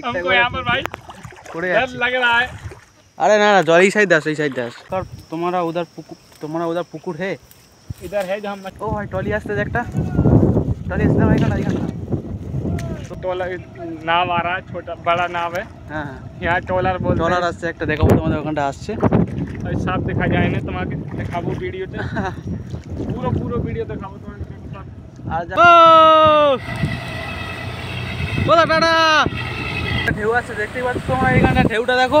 हमको यहाँ पर भाई डर लग रहा है। अरे ना ना जल ही साइड दास और तुम्हारा उधर पुकुर है इधर है जो हम ओ भाई टॉली आसते একটা टॉली আসতে ভাই না এখানে तो ट्रॉलर नाव आ रहा है, छोटा बड़ा नाव है। হ্যাঁ यहाँ ट्रॉलर बोलते টলার हैं। আসছে একটা দেখাবো তোমাদের ওখানটা আসছে और साफ देखा जाए ना तुम्हारे दिखाबो वीडियो তে पूरा वीडियो दिखाबो तुम्हारे আর ও দাদা ঢেউ আছে দেখতেই পাচ্ছ তোমরা এখানটা ঢেউটা দেখো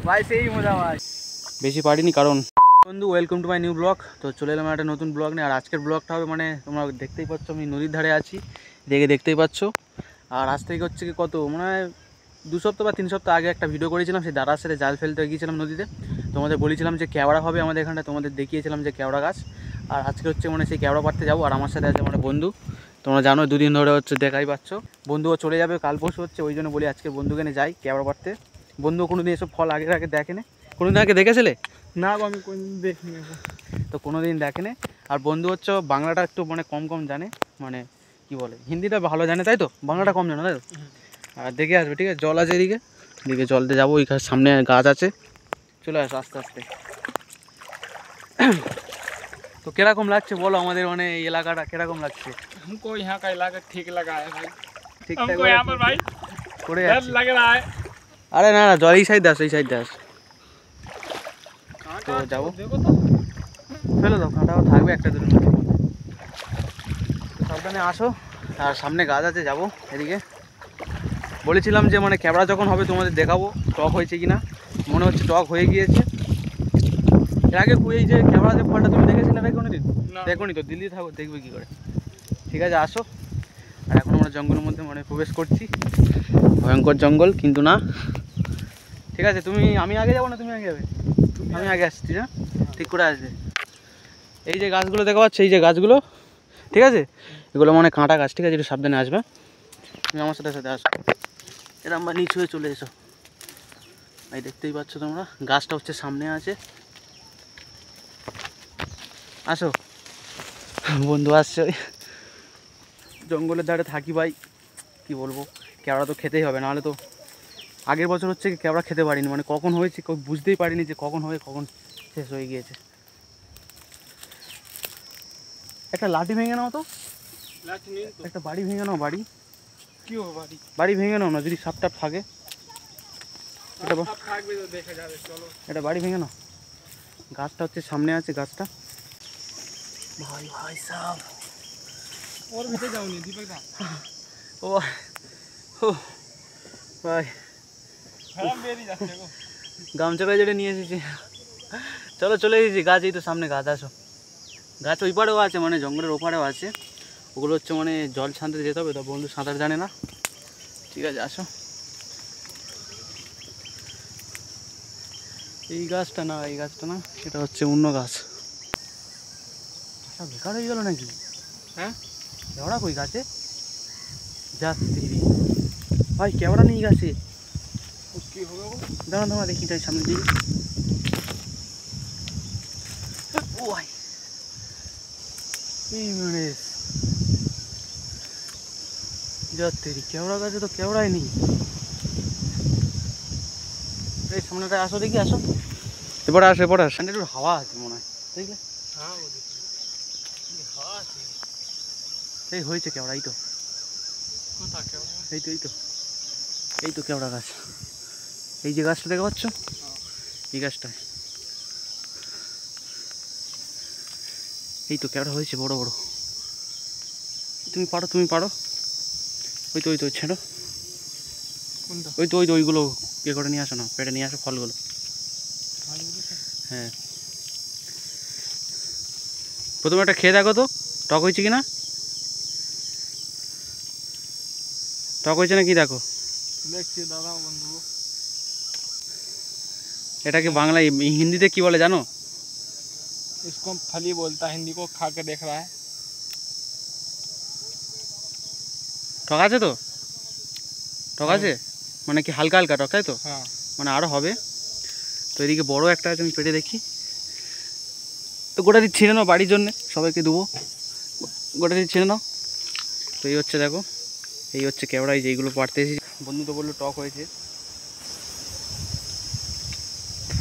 ভাই সেই মজা ভাই বেশি পারিনি কারণ বন্ধু welcome to my new blog. তো চলে এলাম একটা নতুন ব্লগ নিয়ে। আর আজকের ব্লগটা হবে মানে তোমরা দেখতেই পাচ্ছ আমি নদীর ধারে আছি দেখতেই পাচ্ছ। আর আজ থেকে হচ্ছে কি কত মনে হয় 2 সপ্তাহ বা 3 সপ্তাহ আগে একটা ভিডিও করেছিলাম, সেই দাদার সাথে জাল ফেলতে গিয়েছিলাম নদীতে। তোমাদের বলেছিলাম যে কেওড়া হবে আমাদের এখানটা, তোমাদের দেখিয়েছিলাম যে কেওড়া গাছ। আর আজকে হচ্ছে মানে সেই কেওড়া পাড়তে যাবো। আর আমার সাথে আছে মানে বন্ধু, তোমরা জানো 2 দিন ধরে হচ্ছে দেখাই পাচ্ছ। বন্ধুও চলে যাবে কাল পরশু হচ্ছে, ওই জন্য বলি আজকে বন্ধুকে নিয়ে যাই কেওড়া পাড়তে। বন্ধু কোনোদিন এসব ফল আগে দেখেনি, কোনোদিন আগে দেখেছিলে না আমি কোনদিন দেখিনি, তো কোনোদিন দেখেনি। আর বন্ধু হচ্ছে বাংলাটা একটু মানে কম জানে, মানে কি বলে হিন্দিটা ভালো জানে তাই তো, বাংলাটা কম জানে তাই তো। আর দেখে আসবে ঠিক আছে, জল আছে এদিকে জলতে যাবো। ওই সামনে গাছ আছে, চলে আসো আস্তে আস্তে। তো কিরকম লাগছে বলো আমাদের মানে এই এলাকাটা কিরকম লাগছে? हमको यहाँ का इलाका ठीक लगा है भाई। ঠিক हमको यहाँ पर भाई করে डर लग रहा है। আরে না না জল এই সাইড দাস তো যাবো, देखो तो ফেলে দাও কাঁটাও থাকবে একটা দুটো মধ্যে। সাবধানে আসো। আর সামনে গাছ আছে, যাবো এদিকে। বলেছিলাম যে মানে ক্যামেরা যখন হবে তোমাদের দেখাবো টক হয়েছে কিনা, মনে হচ্ছে টক হয়ে গিয়েছে। এর আগে এই যে ক্যামেরা যে ফলটা তুমি দেখেছিলে নাকি কোনোদিন? দেখোনি তো, দিল্লি থাকো দেখবে কী করে। ঠিক আছে আসো। আর এখন আমরা জঙ্গলের মধ্যে মানে প্রবেশ করছি, ভয়ঙ্কর জঙ্গল কিন্তু না। ঠিক আছে আমি আগে যাবো না তুমি আগে যাবে? আমি আগে আসছি না, ঠিক করে আসবে। এই যে গাছগুলো দেখা পাচ্ছ, এই যে গাছগুলো ঠিক আছে, এগুলো মানে কাঁটা গাছ ঠিক আছে, একটু সাবধানে আসবে। তুমি আমার সাথে আসো, এরকম বা নিচু হয়ে চলে এসো। এই দেখতেই পাচ্ছ তোমরা গাছটা হচ্ছে সামনে আছে, আসো। বন্ধু আসছে, জঙ্গলের ধারে থাকি ভাই, কি বলবো, কেওড়া তো খেতেই হবে, নাহলে তো আগের বছর হচ্ছে কেওড়া খেতে পারিনি, মানে কখন হয়েছে বুঝতেই পারিনি যে কখন হয়ে কখন শেষ হয়ে গিয়েছে। একটা লাঠি ভেঙে নাও তো, একটা বাড়ি ভেঙে নাও, বাড়ি কি হবে বাড়ি ভেঙে নাও না, যদি সাপ টাপ থাকে থাকবে তো দেখা যাবে। চলো এটা বাড়ি ভেঙে নাও। গাছটা হচ্ছে সামনে আছে গাছটা। ভাই সাপ और ভিতরে যাওনি দীপক দা? ও ভাই হারাম বেরিয়ে যাচ্ছে গো। গামছা যেটা নিয়ে এসেছি, চলো চলে এসেছি। গাছ এই তো সামনে গাছ, আসো। গাছ ওই পাড়েও আছে, মানে জঙ্গলের ওপারেও আছে। ওগুলো হচ্ছে মানে জল ছানতে যেতে হবে, তো বন্ধু সাঁতার জানে না। ঠিক আছে আসো। এই গাছটা না সেটা হচ্ছে অন্য গাছ। আচ্ছা বেকার হয়ে গেল নাকি? হ্যাঁ কেওড়া কই গাছে? যাচ্ছি ভাই, কেওড়া নেই গাছে। কি হবে গো? দাঁড়া দেখি তাই সামনে দিকে। ও ভাই এই মানে যাচ্ছি, কেওড়া গাছে তো কেওড়াই নেই। এই সামনেটা আসো দেখি, আসো এবার আসো একটু হাওয়া আছে মনে হয়, দেখলে? হ্যাঁ হাওয়া আছে। এই হয়েছে কেওড়া, এই তো কোথা কেওড়া? এই তো কেওড়া গাছ। এই যে গাছটা দেখা পাচ্ছ, এই গাছটা, এই তো কেওড়া হয়েছে বড় বড়। তুমি পারো ওই তো ছেড়ো। কোনটা? ওই তো ওইগুলো ইয়ে করে নিয়ে আসো না, পেটে নিয়ে আসো ফলগুলো। হ্যাঁ প্রথমে একটা খেয়ে দেখো তো টক হয়েছে কিনা, টক হয়েছে না কি দেখো। দেখছি দাদা বন্ধু। এটাকে বাংলায় হিন্দিতে কি বলে জানো? इसको फली बोलता है, हिंदी को खा के देख रहा है। টক আছে তো, টক আছে মানে কি হালকা হালকা টক তাই তো? হ্যাঁ মানে আরও হবে। তো এদিকে বড় একটা আছে, আমি পেটে দেখি। তো গোটাটি ছিঁড়ে নাও বাড়ির জন্যে, সবাইকে দেবো, গোটাটি ছিঁড়ে নাও। তো এই হচ্ছে দেখো এই হচ্ছে কেওড়াই যেইগুলো পাড়তে এসেছি। বন্ধু তো বললো টক হয়েছে,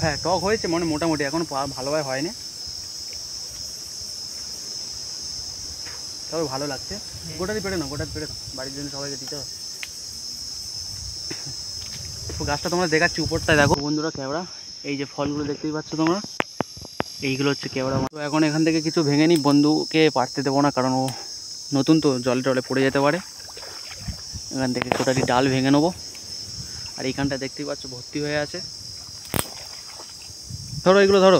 হ্যাঁ টক হয়েছে মানে মোটামুটি, এখন ভালোভাবে হয়নি, তবে ভালো লাগছে। গোটাতে পেড়ে নাও, গোটাতে পেড়ে নাও, বাড়ির জন্য সবাইকে দিতে হবে। তো গাছটা তোমরা দেখাচ্ছি উপরটায় দেখো বন্ধুরা কেওড়া, এই যে ফলগুলো দেখতেই পাচ্ছ তোমরা, এইগুলো হচ্ছে কেওড়া। তো এখন এখান থেকে কিছু ভেঙে নিই, বন্ধুকে পাড়তে দেবো না, কারণ ও নতুন তো জলে টলে পড়ে যেতে পারে। এখান থেকে টোটালি ডাল ভেঙে নেবো। আর এইখানটা দেখতেই পাচ্ছ ভর্তি হয়ে আছে। ধরো এগুলো ধরো,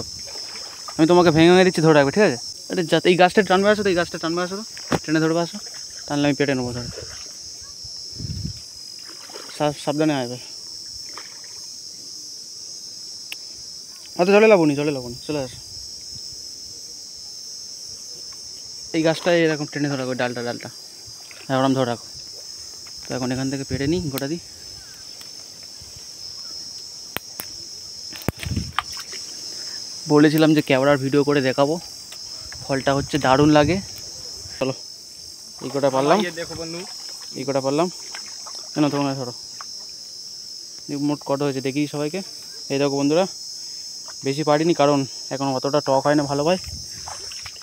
আমি তোমাকে ভেঙে ভেঙে দিচ্ছি, ধরে রাখবে ঠিক আছে? আরে যাতে এই গাছটা টানবে আসো তো, এই গাছটা টানবে আসো তো, টেনে ধরবে আসো, টানলে আমি পেটে নেবো। ধরো সাবধানে আসবে। আচ্ছা চলে লাবনি, চলে লাবনি, চলে আসো। এই গাছটা এরকম টেনে ধরে রাখো, ডালটা ওরকম ধরে রাখো। তো এখন এখান থেকে পেড়ে নিই গোটা দিই। বলেছিলাম যে কেওড়ার ভিডিও করে দেখাবো, ফলটা হচ্ছে দারুণ লাগে। চলো এই কটা পারলাম, দেখো বন্ধু, এই কটা পারলাম, কেন তোমরা ধরো মোট কত হয়েছে দেখি সবাইকে। এই দেখো বন্ধুরা, বেশি পারিনি কারণ এখন অতটা টক হয় না ভালোভাবে,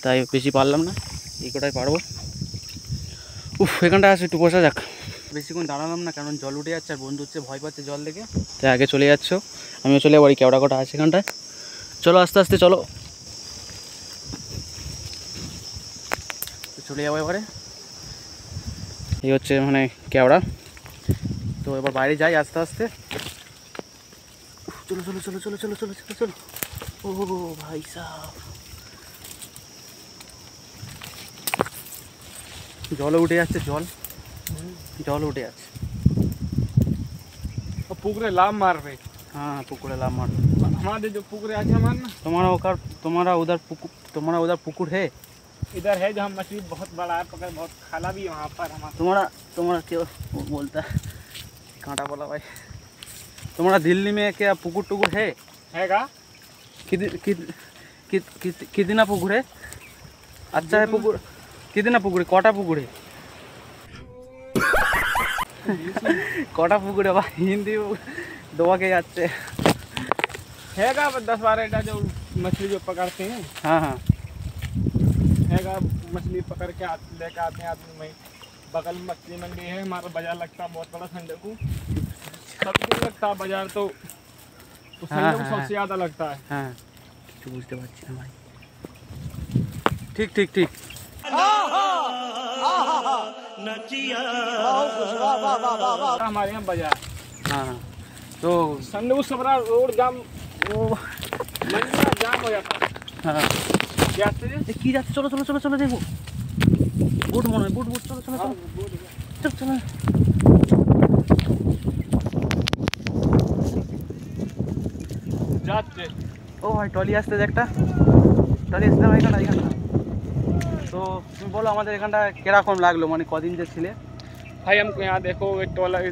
তাই বেশি পারলাম না, এই কটাই পারবো। উফ, এখানটা আসে একটু বসা যাক। বেশিক্ষণ দাঁড়ালাম না কারণ জল উঠে যাচ্ছে, আর বন্ধু হচ্ছে ভয় পাচ্ছে জল দেখে, তাই আগে চলে যাচ্ছ। আমিও চলে যাবো, কেওড়া কটা আছে এখানটায়। চলো আস্তে আস্তে চলো, চলে যাবো এবারে। এই হচ্ছে মানে কেওড়া। তো এবার বাইরে যাই আস্তে আস্তে। চলো চলো চলো চলো চলো চলো চলো চলো। ও ভাই সাহেব, জলে উঠে যাচ্ছে, জল উঠে যাচ্ছে। पुकुरे लाभ मार रहे। हाँ पुकुरे लाभ मार। हमारे जो पुकुरे आज हमारे ना, तुम्हारा उधर पुकुर है? इधर है जहाँ मछली बहुत बड़ा है, पकड़ बहुत खाला भी है वहाँ पर हमारा। तुम्हारा क्यों बोलता है कांटा बोला भाई? तुम्हारा दिल्ली में क्या पुकुर टुकुर है का? कितना पुकुर है? अच्छा है पुकुर, कितना पुकुर है? कोटा पुकुर है? कोटा पुकुर है भाई, हिंदी दबा के जाते है का 10-12 जो मछली जो पकड़ते हैं। हाँ हाँ है का मछली पकड़ के लेके आते हैं आदमी। में बगल में मछली मंडी है, हमारा बाजार लगता है बहुत बड़ा संडे को, सब दिन लगता है बाजार, तो संडे को सबसे ज़्यादा लगता है। हाँ बुझते पारছি না ভাই। ठीक ठीक ठीक। हमारे यहाँ बाजार, हाँ तो संडे को सबरा रोड जाम, वो मंडी जाम हो जाता है। हाँ की जाते, चलो चलो चलो चलो देखो बुट मने बुट बुट, चलो चलो चलो चलो चलो। যাচ্ছে ও ভাই টলি আসতে একটা, টলি আসতে ভাই এখানটা। তো তুমি বলো আমাদের এখানটা কিরকম লাগলো, মানে কদিন যে ছিলে? भाई हमको यहाँ देखो एक टोलर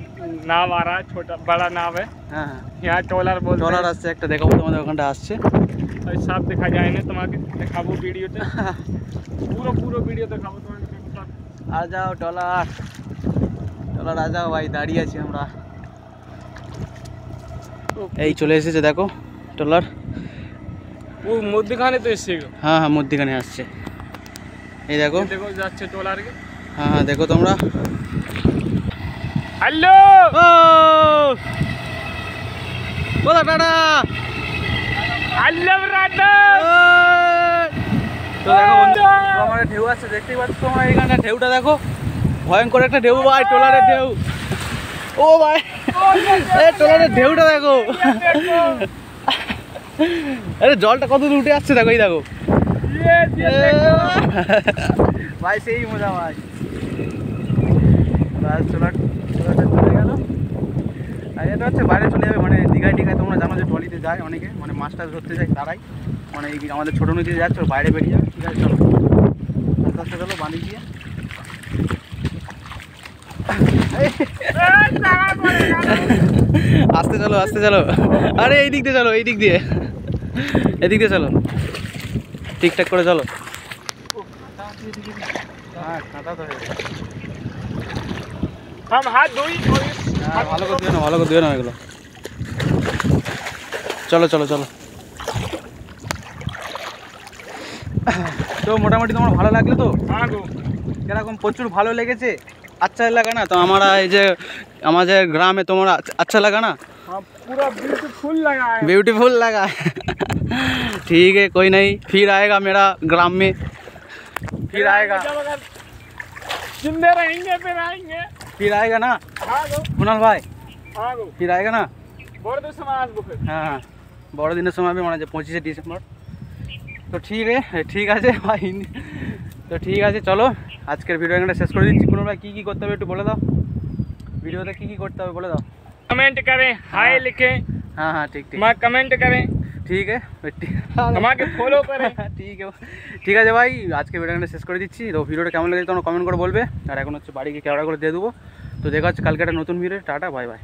नाव आ रहा है, छोटा बड़ा नाव है। हाँ हाँ यहाँ टोलर बोलते हैं। টলার আসছে একটা, দেখাবো তোমাদের ওখানটা আসছে। और साफ देखा जाए ना, तुम्हारे देखाबो वीडियो ते पूरा वीडियो देखाबो तुम्हारे साथ। आ जाओ টলার, টলার आ जाओ ভাই, দাঁড়িয়ে আছি আমরা। এই চলে এসেছে দেখো টলার। वो মধ্যখানে তো এসে গো। হ্যাঁ হ্যাঁ মধ্যখানে আসছে, এই দেখো দেখো যাচ্ছে টলার के। হ্যাঁ হ্যাঁ দেখো তোমরা। हेलो ও বলা টাটা। Hello brother. তো দেখো বন্ধু, আমার ঢেউ আছে দেখতেই পাচ্ছ তোমরা, এইখানটা ঢেউটা দেখো, ভয়ঙ্কর একটা ঢেউ ভাই, টলারের ঢেউ। ও ভাই এই টলারের ঢেউটা দেখো, আরে জলটা কত দূর উঠে আসছে দেখো, এই দেখো ভাই, সেই মজা ভাই। টলারটা চলে গেল, আর এটা হচ্ছে বাইরে চলে যাবে, মানে দীঘায় টিঘায় তোমরা জানো যে ট্রলিতে যায় অনেকে, মানে মাছটা ধরতে যায় তারাই, মানে এই আমাদের ছোটো নদীতে যাচ্ছে বাইরে বেরিয়ে যাবে। ঠিক আছে চলো আস্তে আস্তে চলো বাঁধি গিয়ে। আস্তে চলো আস্তে চলো, আরে এই দিক দিয়ে চলো, এই দিক দিয়ে, এদিক দিয়ে চলো, ঠিকঠাক করে চলো। হ্যাঁ কাঁটা তো हम हाथ धोई और হ্যাঁ ভালো করে দিও না, ভালো করে দিও না এগুলো। চলো চলো চলো। তো মোটামুটি তোমার ভালো লাগলো তো? हाँ गो এরকম প্রচুর ভালো লেগেছে, আচ্ছা লাগা না তো हमारा এই যে আমাদের গ্রামে তোমার अच्छा लगा ना? हाँ पूरा ब्यूटीफुल लगा है। ब्यूटीफुल लगा ठीक है कोई नहीं, फिर आएगा मेरा ग्राम में, फिर आएगा, जब अगर जिंदे रहेंगे फिर आएगा ना हाँ गो कुणाल भाई, हाँ गो फिर आएगा ना? बड़े तो समय আসবো फिर। হ্যাঁ হ্যাঁ বড়দিনের সময় মানে যে 25শে ডিসেম্বর। তো ঠিক আছে ভাই, তো ঠিক আছে চলো আজকের ভিডিও এখানে শেষ করে দিচ্ছি। কোনো ভাই কী কী করতে হবে একটু বলে দাও, ভিডিওতে কী কী করতে হবে বলে দাও। कमेंट करें, हाय लिखें, हाँ हाँ ठीक ठीक मैं कमेंट करें, ঠিক আমাকে ফলো করেন। ঠিক আছে ভাই, আজকে ভিডিও এখানে শেষ করে দিচ্ছি। তো ভিডিওটা কেমন লেগেছে তোমরা কমেন্ট করে বলবে। আর এখন হচ্ছে বাড়ি গিয়ে ক্যামেরা করে দিয়ে দেবো। তো দেখা হচ্ছে কালকে একটা নতুন ভিডিও। Tata bye bye.